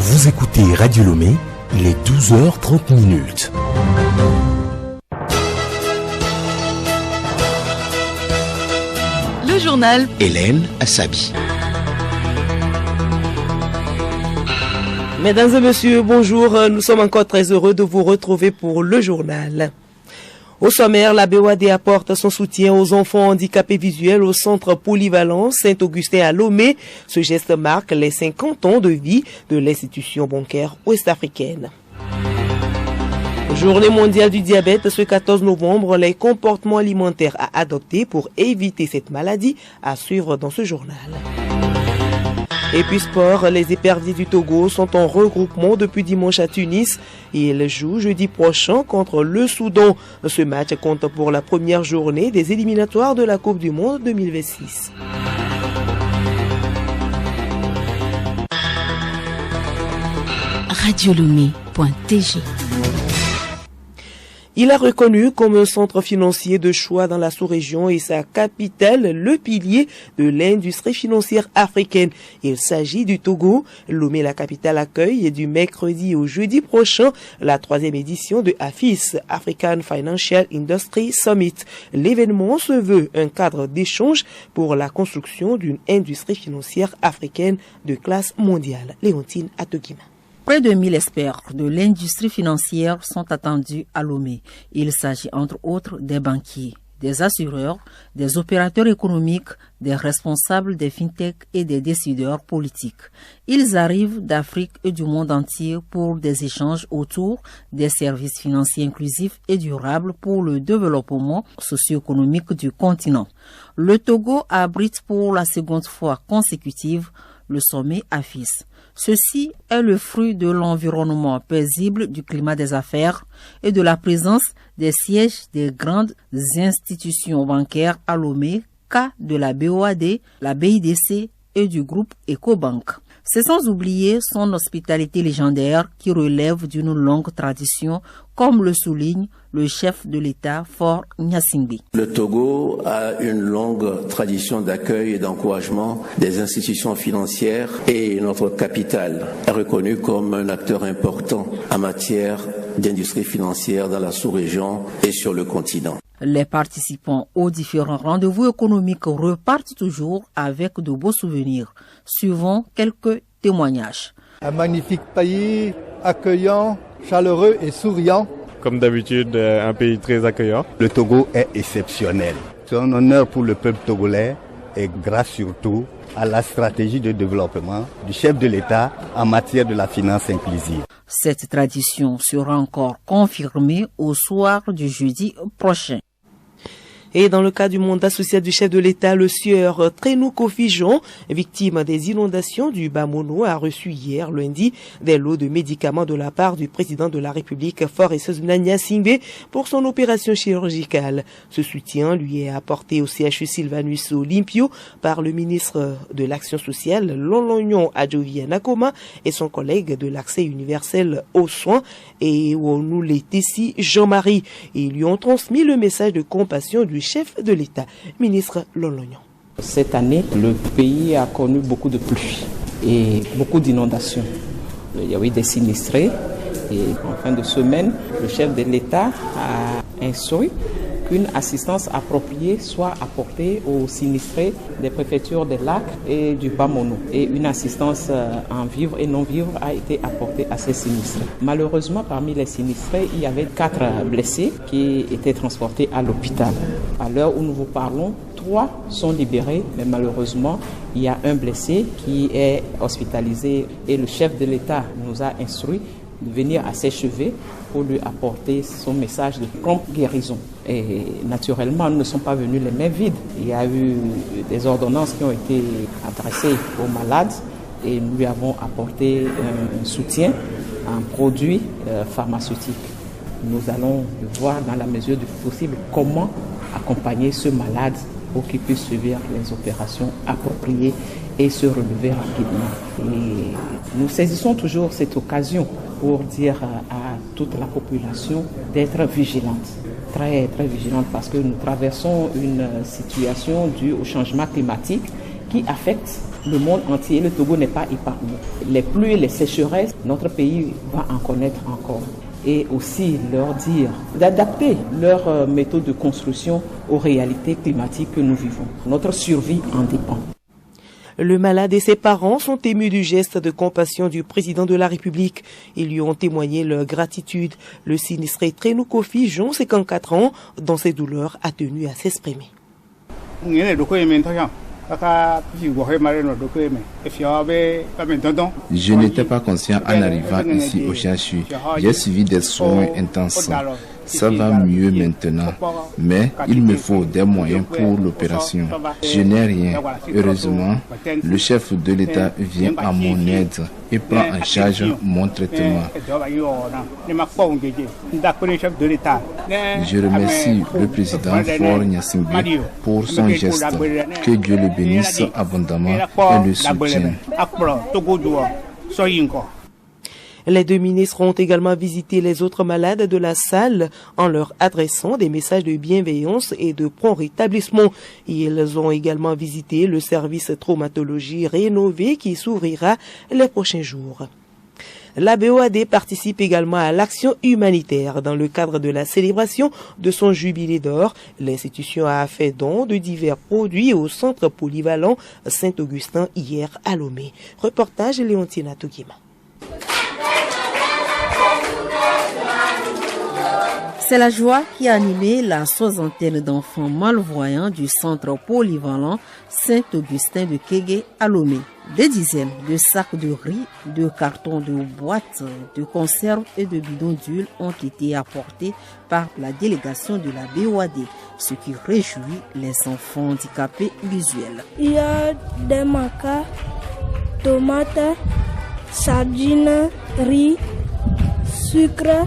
Vous écoutez Radio Lomé, il est 12h30. Le journal Hélène Assabi. Mesdames et messieurs, bonjour. Nous sommes encore très heureux de vous retrouver pour le journal. Au sommaire, la BOAD apporte son soutien aux enfants handicapés visuels au centre polyvalent Saint-Augustin à Lomé. Ce geste marque les 50 ans de vie de l'institution bancaire ouest-africaine. Journée mondiale du diabète ce 14 novembre, les comportements alimentaires à adopter pour éviter cette maladie à suivre dans ce journal. Et puis sport, les éperviers du Togo sont en regroupement depuis dimanche à Tunis. Ils jouent jeudi prochain contre le Soudan. Ce match compte pour la première journée des éliminatoires de la Coupe du Monde 2026. Radiolomé.tg. Il a reconnu comme un centre financier de choix dans la sous-région et sa capitale, le pilier de l'industrie financière africaine. Il s'agit du Togo. Lomé, la capitale, accueille du mercredi au jeudi prochain la 3e édition de AFIS, African Financial Industry Summit. L'événement se veut un cadre d'échange pour la construction d'une industrie financière africaine de classe mondiale. Léontine Atogima. Près de 1000 experts de l'industrie financière sont attendus à Lomé. Il s'agit entre autres des banquiers, des assureurs, des opérateurs économiques, des responsables des fintech et des décideurs politiques. Ils arrivent d'Afrique et du monde entier pour des échanges autour des services financiers inclusifs et durables pour le développement socio-économique du continent. Le Togo abrite pour la seconde fois consécutive le sommet AFIS. Ceci est le fruit de l'environnement paisible du climat des affaires et de la présence des sièges des grandes institutions bancaires à Lomé, cas de la BOAD, la BIDC et du groupe Ecobank. C'est sans oublier son hospitalité légendaire qui relève d'une longue tradition, comme le souligne le chef de l'État, Faure Gnassingbé. Le Togo a une longue tradition d'accueil et d'encouragement des institutions financières et notre capitale est reconnue comme un acteur important en matière d'industrie financière dans la sous-région et sur le continent. Les participants aux différents rendez-vous économiques repartent toujours avec de beaux souvenirs, suivant quelques témoignages. Un magnifique pays, accueillant, chaleureux et souriant. Comme d'habitude, un pays très accueillant. Le Togo est exceptionnel. C'est un honneur pour le peuple togolais et grâce surtout à la stratégie de développement du chef de l'État en matière de la finance inclusive. Cette tradition sera encore confirmée au soir du jeudi prochain. Et dans le cas du mandat social du chef de l'État, le sieur Trenou Kofi Jean, victime des inondations du Bamono, a reçu hier lundi des lots de médicaments de la part du président de la République, Faure Gnassingbé, pour son opération chirurgicale. Ce soutien lui est apporté au CHU Sylvanus Olympio par le ministre de l'Action sociale, Lolognon Adjovi Nakoma, et son collègue de l'accès universel aux soins, et Ouonoulé Tessi Jean-Marie. Ils lui ont transmis le message de compassion du chef de l'État, ministre Lolognon. Cette année, le pays a connu beaucoup de pluie et beaucoup d'inondations. Il y a eu des sinistrés et en fin de semaine, le chef de l'État a instruit qu'une assistance appropriée soit apportée aux sinistrés des préfectures des lacs et du Bamono. Et une assistance en vivres et non vivres a été apportée à ces sinistrés. Malheureusement, parmi les sinistrés, il y avait 4 blessés qui étaient transportés à l'hôpital. À l'heure où nous vous parlons, 3 sont libérés, mais malheureusement, il y a un blessé qui est hospitalisé et le chef de l'État nous a instruit de venir à ses cheveux pour lui apporter son message de prompte guérison. Et naturellement, nous ne sommes pas venus les mains vides. Il y a eu des ordonnances qui ont été adressées aux malades et nous lui avons apporté un soutien en produits pharmaceutiques. Nous allons voir dans la mesure du possible comment accompagner ce malade pour qu'il puisse subir les opérations appropriées et se relever rapidement. Et nous saisissons toujours cette occasion pour dire à toute la population d'être vigilante, très vigilante, parce que nous traversons une situation due au changement climatique qui affecte le monde entier, le Togo n'est pas épargné. Les pluies et les sécheresses, notre pays va en connaître encore. Et aussi leur dire d'adapter leur méthode de construction aux réalités climatiques que nous vivons. Notre survie en dépend. Le malade et ses parents sont émus du geste de compassion du président de la République. Ils lui ont témoigné leur gratitude. Le sinistré Trenou Kofi, Jean, 54 ans, dans ses douleurs, a tenu à s'exprimer. Je n'étais pas conscient en arrivant ici au CHU. J'ai suivi des soins intenses. Ça va mieux maintenant, mais il me faut des moyens pour l'opération. Je n'ai rien. Heureusement, le chef de l'État vient à mon aide et prend en charge mon traitement. Je remercie le président Faure Gnassingbé pour son geste. Que Dieu le bénisse abondamment et le soutienne. Les deux ministres ont également visité les autres malades de la salle en leur adressant des messages de bienveillance et de prompt rétablissement. Ils ont également visité le service traumatologie rénové qui s'ouvrira les prochains jours. La BOAD participe également à l'action humanitaire. Dans le cadre de la célébration de son jubilé d'or, l'institution a fait don de divers produits au centre polyvalent Saint-Augustin hier à Lomé. Reportage Léontina Togima. C'est la joie qui a animé la soixantaine d'enfants malvoyants du centre polyvalent Saint-Augustin de Kégué à Lomé. Des dizaines de sacs de riz, de cartons de boîtes, de conserves et de bidons d'huile ont été apportés par la délégation de la BOAD, ce qui réjouit les enfants handicapés visuels. Il y a des macas, tomates, sardines, riz, sucre,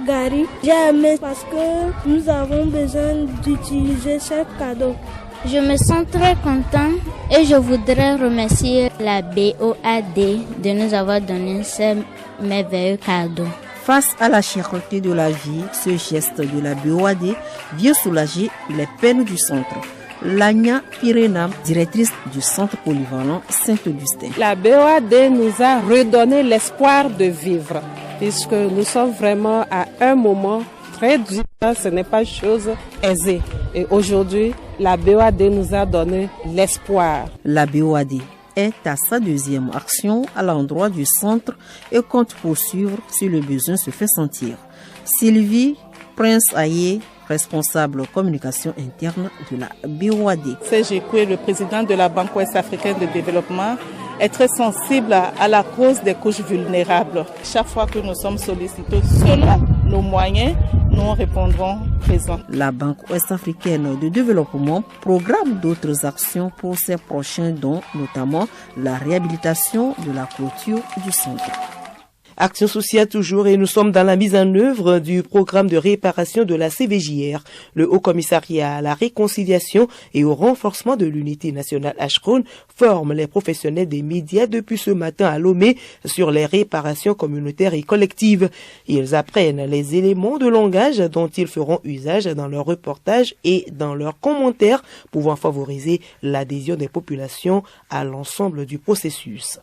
gari. J'ai aimé parce que nous avons besoin d'utiliser ce cadeau. Je me sens très content et je voudrais remercier la BOAD de nous avoir donné ces merveilleux cadeaux. Face à la cherté de la vie, ce geste de la BOAD vient soulager les peines du centre. Lagna Pirenam, directrice du centre polyvalent Saint-Augustin. La BOAD nous a redonné l'espoir de vivre, puisque nous sommes vraiment à un moment très dur, ce n'est pas chose aisée. Et aujourd'hui, la BOAD nous a donné l'espoir. La BOAD est à sa deuxième action à l'endroit du centre et compte poursuivre si le besoin se fait sentir. Sylvie Prince-Aye, responsable communication interne de la BOAD. Serge Koué, le président de la Banque ouest-africaine de développement, est très sensible à la cause des couches vulnérables. Chaque fois que nous sommes sollicités selon nos moyens, nous répondrons présents. La Banque ouest-africaine de développement programme d'autres actions pour ses prochains dons, notamment la réhabilitation de la clôture du centre. Action sociale toujours et nous sommes dans la mise en œuvre du programme de réparation de la CVJR. Le Haut Commissariat à la réconciliation et au renforcement de l'unité nationale Ashron forme les professionnels des médias depuis ce matin à Lomé sur les réparations communautaires et collectives. Ils apprennent les éléments de langage dont ils feront usage dans leurs reportages et dans leurs commentaires, pouvant favoriser l'adhésion des populations à l'ensemble du processus.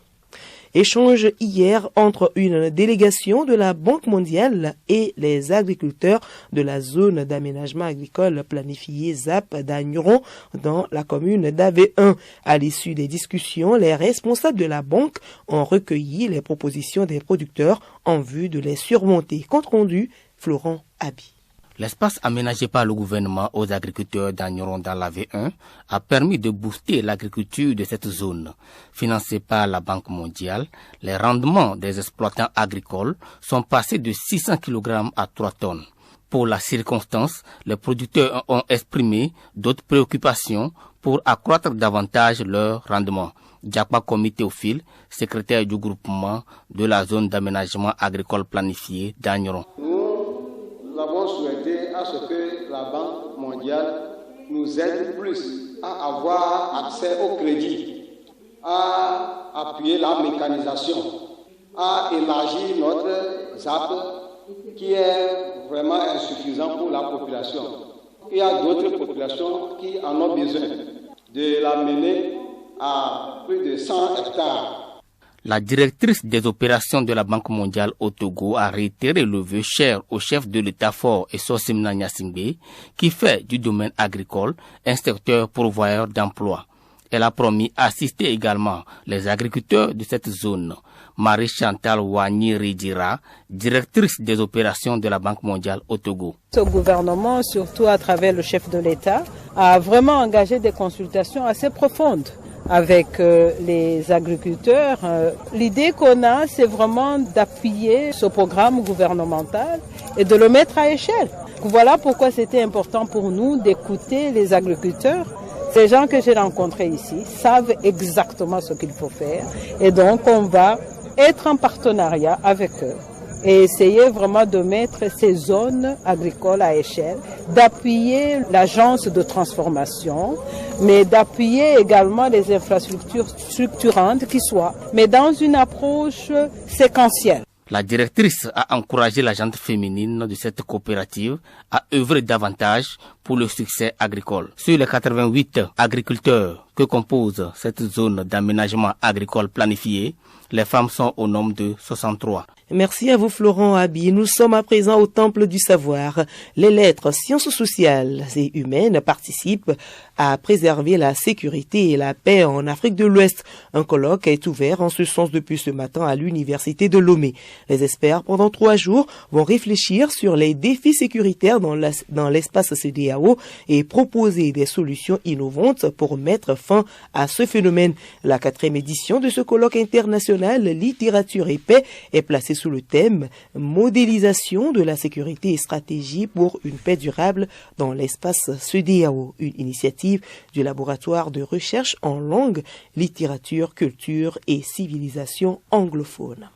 Échange hier entre une délégation de la Banque mondiale et les agriculteurs de la zone d'aménagement agricole planifiée ZAP d'Agneron dans la commune d'AV1. À l'issue des discussions, les responsables de la banque ont recueilli les propositions des producteurs en vue de les surmonter. Compte rendu, Florent Abi. L'espace aménagé par le gouvernement aux agriculteurs d'Agneron dans la V1 a permis de booster l'agriculture de cette zone. Financé par la Banque mondiale, les rendements des exploitants agricoles sont passés de 600 kg à 3 tonnes. Pour la circonstance, les producteurs ont exprimé d'autres préoccupations pour accroître davantage leur rendement. Diakwa Komi Théophile, secrétaire du groupement de la zone d'aménagement agricole planifiée d'Agneron. Nous avons souhaité à ce que la Banque mondiale nous aide plus à avoir accès au crédit, à appuyer la mécanisation, à élargir notre ZAP qui est vraiment insuffisant pour la population. Il y a d'autres populations qui en ont besoin, de la mener à plus de 100 hectares. La directrice des opérations de la Banque mondiale au Togo a réitéré le vœu cher au chef de l'État fort et Sossimna Nyasingbe, qui fait du domaine agricole un secteur pourvoyeur d'emplois. Elle a promis assister également les agriculteurs de cette zone. Marie-Chantal Wani-Ridira, directrice des opérations de la Banque mondiale au Togo. Ce gouvernement, surtout à travers le chef de l'État, a vraiment engagé des consultations assez profondes avec les agriculteurs. L'idée qu'on a, c'est vraiment d'appuyer ce programme gouvernemental et de le mettre à échelle. Voilà pourquoi c'était important pour nous d'écouter les agriculteurs. Ces gens que j'ai rencontrés ici savent exactement ce qu'il faut faire et donc on va être en partenariat avec eux et essayer vraiment de mettre ces zones agricoles à échelle, d'appuyer l'agence de transformation, mais d'appuyer également les infrastructures structurantes qui soient, mais dans une approche séquentielle. La directrice a encouragé la gente féminine de cette coopérative à œuvrer davantage pour le succès agricole. Sur les 88 agriculteurs que compose cette zone d'aménagement agricole planifiée, les femmes sont au nombre de 63. Merci à vous Florent Abi. Nous sommes à présent au Temple du Savoir. Les lettres sciences sociales et humaines participent à préserver la sécurité et la paix en Afrique de l'Ouest. Un colloque est ouvert en ce sens depuis ce matin à l'Université de Lomé. Les experts, pendant 3 jours, vont réfléchir sur les défis sécuritaires dans l'espace CEDEAO et proposer des solutions innovantes pour mettre fin à ce phénomène. La 4e édition de ce colloque international Littérature et paix est placée sous le thème « Modélisation de la sécurité et stratégie pour une paix durable dans l'espace CEDEAO », une initiative du laboratoire de recherche en langue, littérature, culture et civilisation anglophone.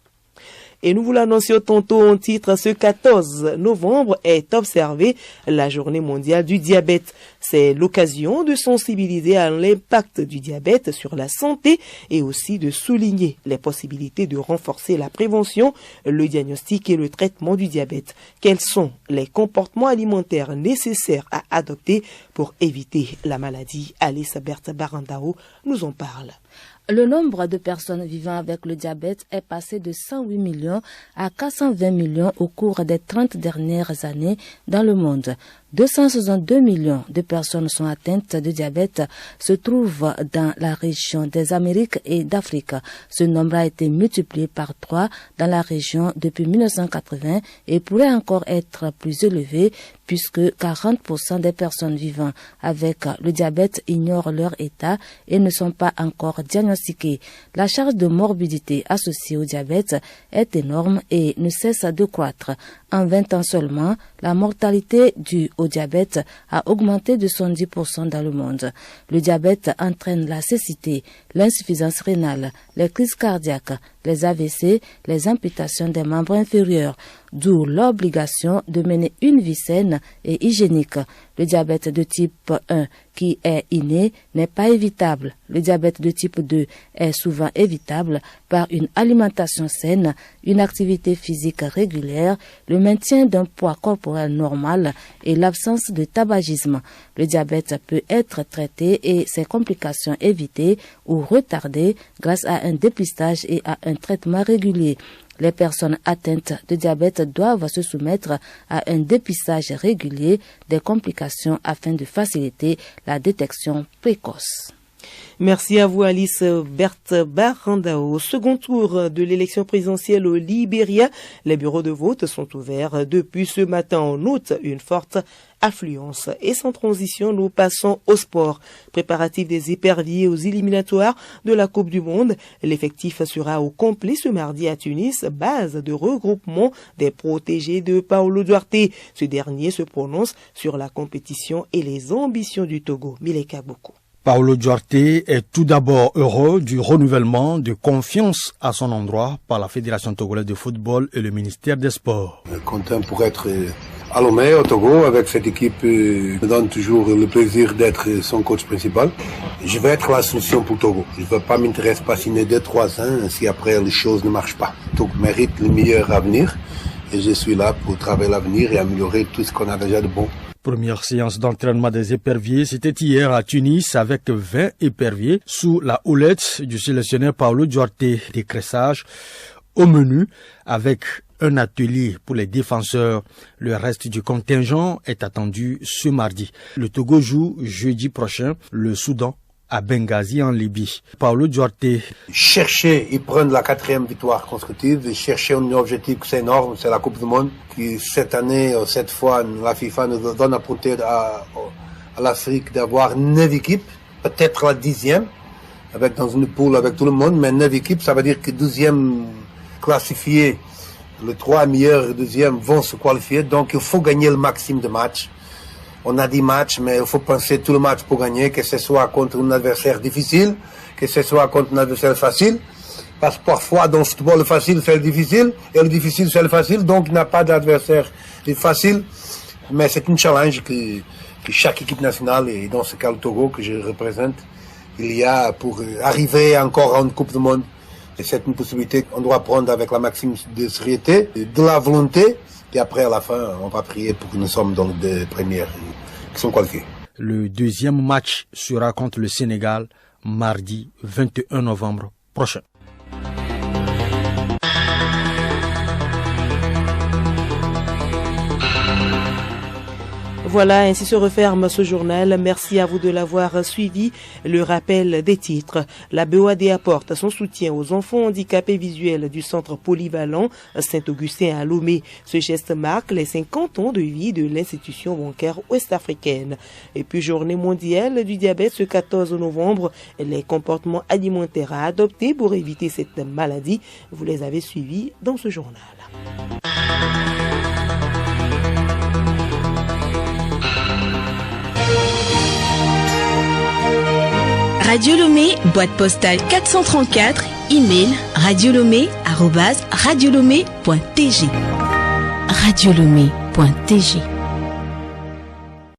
Et nous vous l'annoncions tantôt en titre, ce 14 novembre est observée la journée mondiale du diabète. C'est l'occasion de sensibiliser à l'impact du diabète sur la santé et aussi de souligner les possibilités de renforcer la prévention, le diagnostic et le traitement du diabète. Quels sont les comportements alimentaires nécessaires à adopter pour éviter la maladie? Alice Berthe Barandao nous en parle. Le nombre de personnes vivant avec le diabète est passé de 108 millions à 420 millions au cours des 30 dernières années dans le monde. 262 millions de personnes sont atteintes de diabète, se trouvent dans la région des Amériques et d'Afrique. Ce nombre a été multiplié par 3 dans la région depuis 1980 et pourrait encore être plus élevé puisque 40% des personnes vivant avec le diabète ignorent leur état et ne sont pas encore diagnostiquées. La charge de morbidité associée au diabète est énorme et ne cesse de croître. En 20 ans seulement, la mortalité due au diabète a augmenté de 70% dans le monde. Le diabète entraîne la cécité, l'insuffisance rénale, les crises cardiaques, les AVC, les amputations des membres inférieurs, d'où l'obligation de mener une vie saine et hygiénique. Le diabète de type 1 qui est inné n'est pas évitable. Le diabète de type 2 est souvent évitable par une alimentation saine, une activité physique régulière, le maintien d'un poids corporel normal et l'absence de tabagisme. Le diabète peut être traité et ses complications évitées ou retardées grâce à un dépistage et à un traitement régulier. Les personnes atteintes de diabète doivent se soumettre à un dépistage régulier des complications afin de faciliter la détection précoce. Merci à vous Alice Berthe Barandao. Au second tour de l'élection présidentielle au Libéria, les bureaux de vote sont ouverts depuis ce matin. En août, une forte affluence. Et sans transition, nous passons au sport. Préparatif des éperviers aux éliminatoires de la Coupe du Monde. L'effectif sera au complet ce mardi à Tunis, base de regroupement des protégés de Paulo Duarte. Ce dernier se prononce sur la compétition et les ambitions du Togo. Mileka Boko. Paulo Duarte est tout d'abord heureux du renouvellement de confiance à son endroit par la Fédération togolaise de football et le ministère des Sports. Content pour être à Lomé, au Togo, avec cette équipe me donne toujours le plaisir d'être son coach principal. Je vais être la solution pour Togo. Je ne veux pas m'intéresser passionner 2-3 ans si après les choses ne marchent pas. Togo mérite le meilleur avenir et je suis là pour travailler l'avenir et améliorer tout ce qu'on a déjà de bon. Première séance d'entraînement des éperviers, c'était hier à Tunis avec 20 éperviers sous la houlette du sélectionneur Paulo Duarte. Décressage au menu avec un atelier pour les défenseurs. Le reste du contingent est attendu ce mardi. Le Togo joue jeudi prochain le Soudan à Benghazi en Libye. Paulo Duarte. Chercher et prendre la 4e victoire consécutive, et chercher un objectif c'est énorme, c'est la Coupe du Monde, qui cette année, cette fois, la FIFA nous donne à porter à l'Afrique d'avoir 9 équipes, peut-être la 10e, avec dans une poule avec tout le monde, mais 9 équipes, ça veut dire que 12e classifié, les 3 meilleurs 2e vont se qualifier, donc il faut gagner le maximum de matchs. On a 10 matchs, mais il faut penser tout le match pour gagner, que ce soit contre un adversaire difficile, que ce soit contre un adversaire facile. Parce que parfois, dans le football, le facile, c'est le difficile, et le difficile, c'est le facile, donc il n'y a pas d'adversaire facile. Mais c'est un challenge que chaque équipe nationale, et dans ce cas le Togo que je représente, il y a pour arriver encore à une Coupe du Monde. Et c'est une possibilité qu'on doit prendre avec la maxime de sérieuxité, de la volonté. Et après, à la fin, on va prier pour que nous sommes dans les 2 premières qui sont qualifiées. Le 2e match sera contre le Sénégal mardi 21 novembre prochain. Voilà, ainsi se referme ce journal. Merci à vous de l'avoir suivi. Le rappel des titres. La BOAD apporte son soutien aux enfants handicapés visuels du centre polyvalent Saint-Augustin à Lomé. Ce geste marque les 50 ans de vie de l'institution bancaire ouest-africaine. Et puis, journée mondiale du diabète ce 14 novembre. Les comportements alimentaires à adopter pour éviter cette maladie. Vous les avez suivis dans ce journal. Radio Lomé, boîte postale 434, email radiolomé@radiolomé.tg. radiolomé.tg